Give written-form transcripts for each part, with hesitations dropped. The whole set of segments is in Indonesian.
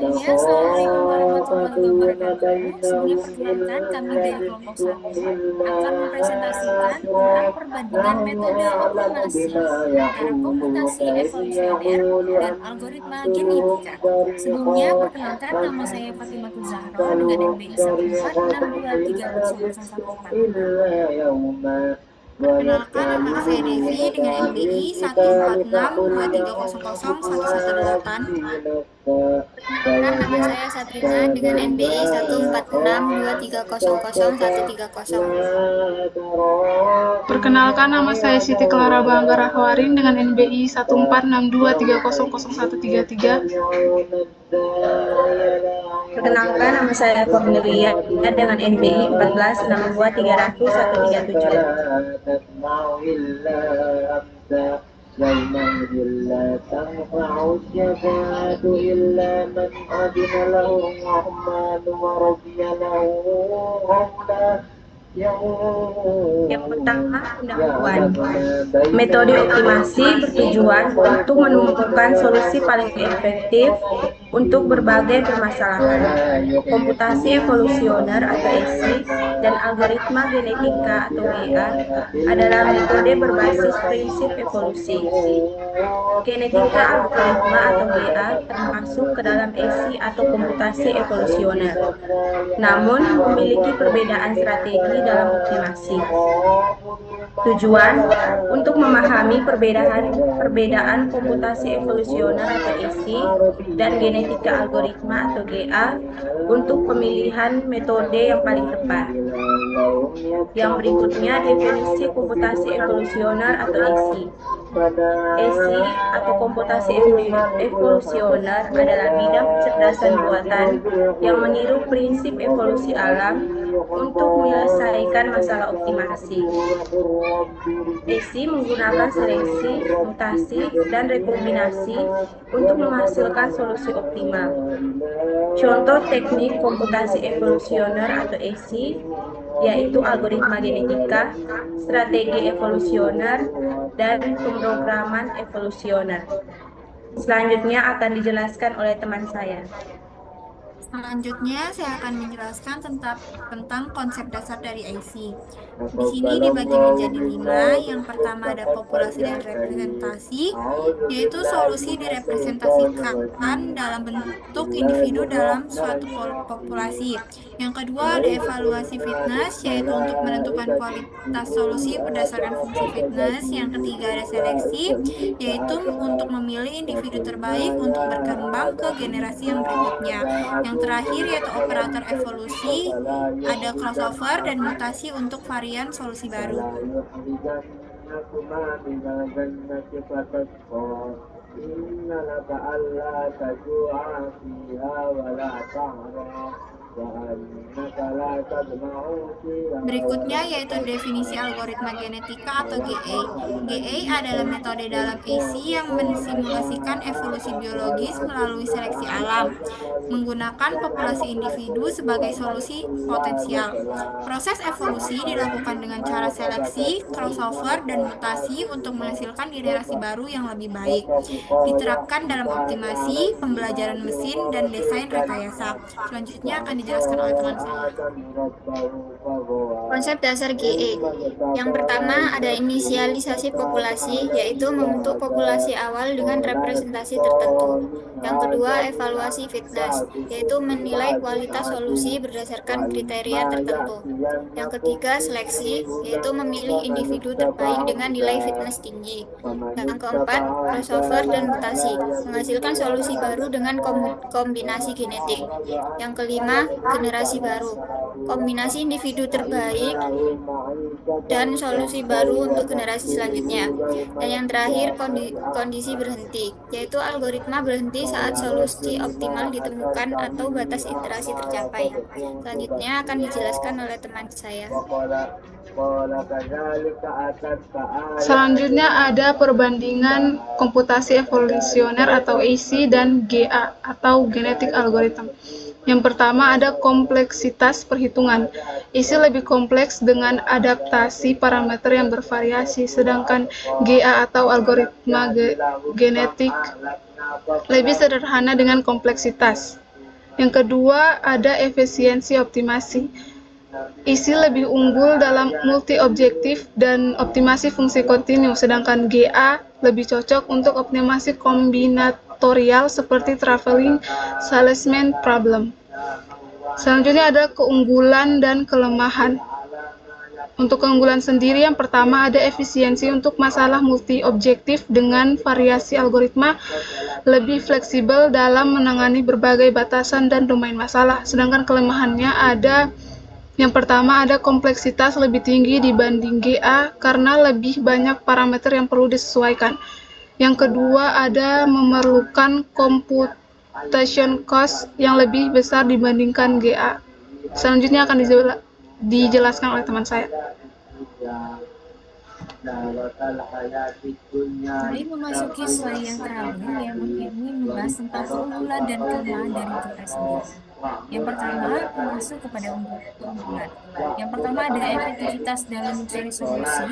Ya, Assalamualaikum warahmatullahi wabarakatuh. Sebelumnya perkenalkan, kami dari kelompok 1 akan mempresentasikan tentang perbandingan metode optimasi antara komputasi evolusioner dan algoritma genetika. Sebelumnya, perkenalkan nama saya Fatimah Zahro dengan NBI 146230014. Perkenalkan, nama saya Devi dengan NBI 14623001118. Perkenalkan, nama saya Satrina dengan NBI 14623001130. Perkenalkan, nama saya Siti Clara Bangga Rahwarin dengan NBI 14623000133. Perkenalkan, nama saya Cornelia dengan NBI 1462337. يومئذ لا تنفع الشفاعة إلا من أذن له الرحمن ورضي له قولا. Yang pertama, pendahuluan. Metode optimasi bertujuan untuk menemukan solusi paling efektif untuk berbagai permasalahan. Komputasi evolusioner atau ESI dan algoritma genetika atau GA adalah metode berbasis prinsip evolusi. Genetika algoritma atau GA termasuk ke dalam ESI atau komputasi evolusioner, namun memiliki perbedaan strategi dalam optimasi. Tujuan untuk memahami perbedaan komputasi evolusioner atau ESI dan genetika algoritma atau GA untuk pemilihan metode yang paling tepat. Yang berikutnya, definisi komputasi evolusioner atau ESI. ESI atau komputasi evolusioner adalah bidang kecerdasan buatan yang meniru prinsip evolusi alam untuk menyelesaikan masalah optimasi. ESI menggunakan seleksi, mutasi, dan rekombinasi untuk menghasilkan solusi optimal. Contoh teknik komputasi evolusioner atau ESI yaitu algoritma genetika, strategi evolusioner, dan pemrograman evolusioner. Selanjutnya akan dijelaskan oleh teman saya. Selanjutnya, saya akan menjelaskan tentang konsep dasar dari IC. Di sini dibagi menjadi 5. Yang pertama ada populasi dan representasi, yaitu solusi direpresentasikan dalam bentuk individu dalam suatu populasi. Yang kedua ada evaluasi fitness, yaitu untuk menentukan kualitas solusi berdasarkan fungsi fitness. Yang ketiga ada seleksi, yaitu untuk memilih individu terbaik untuk berkembang ke generasi yang berikutnya. Yang terakhir yaitu operator evolusi, ada crossover dan mutasi untuk varian solusi baru. Berikutnya yaitu definisi algoritma genetika atau GA. GA adalah metode dalam ESI yang mensimulasikan evolusi biologis melalui seleksi alam, menggunakan populasi individu sebagai solusi potensial. Proses evolusi dilakukan dengan cara seleksi, crossover, dan mutasi untuk menghasilkan generasi baru yang lebih baik. Diterapkan dalam optimasi, pembelajaran mesin, dan desain rekayasa. Selanjutnya akan dijelaskan oleh teman saya. Konsep dasar GE. Yang pertama ada inisialisasi populasi, yaitu membentuk populasi awal dengan representasi tertentu. Yang kedua, evaluasi fitness, yaitu menilai kualitas solusi berdasarkan kriteria tertentu. Yang ketiga, seleksi, yaitu memilih individu terbaik dengan nilai fitness tinggi. Yang keempat, crossover dan mutasi, menghasilkan solusi baru dengan kombinasi genetik. Yang kelima, generasi baru, kombinasi individu terbaik dan solusi baru untuk generasi selanjutnya. Dan yang terakhir, kondisi berhenti, yaitu algoritma berhenti saat solusi optimal ditemukan atau batas iterasi tercapai. Selanjutnya akan dijelaskan oleh teman saya. Selanjutnya ada perbandingan komputasi evolusioner atau EC dan GA atau genetic algorithm. Yang pertama ada kompleksitas perhitungan. EC lebih kompleks dengan adaptasi parameter yang bervariasi, sedangkan GA atau algoritma genetik lebih sederhana dengan kompleksitas Yang kedua ada efisiensi optimasi. Isi lebih unggul dalam multi-objektif dan optimasi fungsi kontinu, sedangkan GA lebih cocok untuk optimasi kombinatorial seperti traveling salesman problem. Selanjutnya ada keunggulan dan kelemahan. Untuk keunggulan sendiri, yang pertama ada efisiensi untuk masalah multi-objektif dengan variasi algoritma lebih fleksibel dalam menangani berbagai batasan dan domain masalah. Sedangkan kelemahannya ada yang pertama ada kompleksitas lebih tinggi dibanding GA karena lebih banyak parameter yang perlu disesuaikan. Yang kedua ada memerlukan computation cost yang lebih besar dibandingkan GA. Selanjutnya akan dijelaskan oleh teman saya. Mari memasuki slide yang terakhir yang ini membahas tentang keunggulan dan kelemahan dari GA sendiri. Yang pertama, masuk kepada keunggulan. Yang pertama ada efektivitas dalam mencari solusi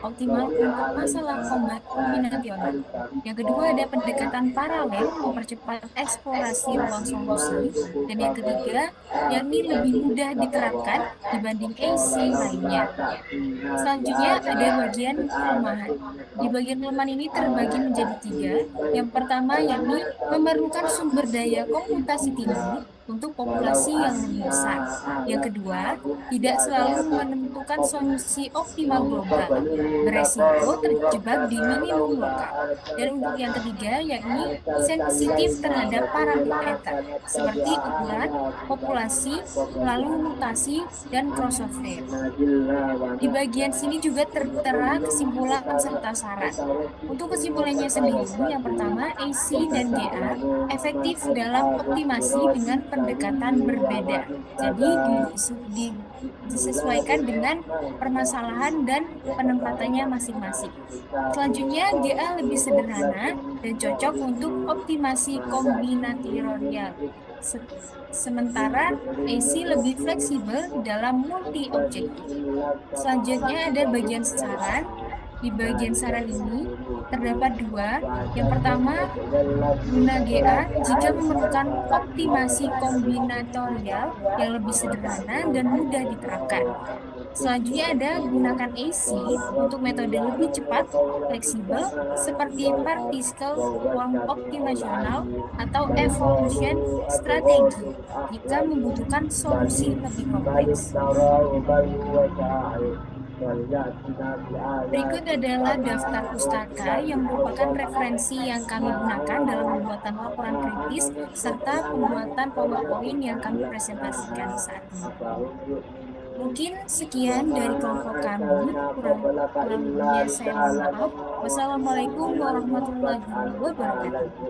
optimal untuk masalah kombinasional. Yang kedua ada pendekatan paralel mempercepat eksplorasi ruang solusi. Dan yang ketiga, yakni lebih mudah diterapkan dibanding AC lainnya. Selanjutnya ada bagian kelemahan. Di bagian kelemahan ini terbagi menjadi 3. Yang pertama yakni memerlukan sumber daya komputasi tinggi untuk populasi yang lebih besar. Yang kedua, tidak selalu menentukan solusi optimal global, beresiko terjebak di minimum lokal. Dan untuk yang ketiga, yakni sensitif terhadap parameter, seperti ukuran, populasi, lalu mutasi, dan crossover. Di bagian sini juga tertera kesimpulan serta saran. Untuk kesimpulannya sendiri, yang pertama, AC dan GA efektif dalam optimasi dengan pendekatan berbeda. Jadi disesuaikan dengan permasalahan dan penempatannya masing-masing. Selanjutnya, GA lebih sederhana dan cocok untuk optimasi kombinatorial. Sementara AC lebih fleksibel dalam multi-objektif. Selanjutnya ada bagian saran. Di bagian saran ini terdapat 2. Yang pertama, guna GA jika memerlukan optimasi kombinatorial yang lebih sederhana dan mudah diterapkan. Selanjutnya ada gunakan AC untuk metode lebih cepat, fleksibel, seperti particle form optimational atau evolution strategi jika membutuhkan solusi lebih kompleks. Berikut adalah daftar pustaka yang merupakan referensi yang kami gunakan dalam pembuatan laporan kritis serta pembuatan PowerPoint yang kami presentasikan saat ini. Mungkin sekian dari kelompok kami, kurang lebihnya saya mohon maaf. Wassalamualaikum warahmatullahi wabarakatuh.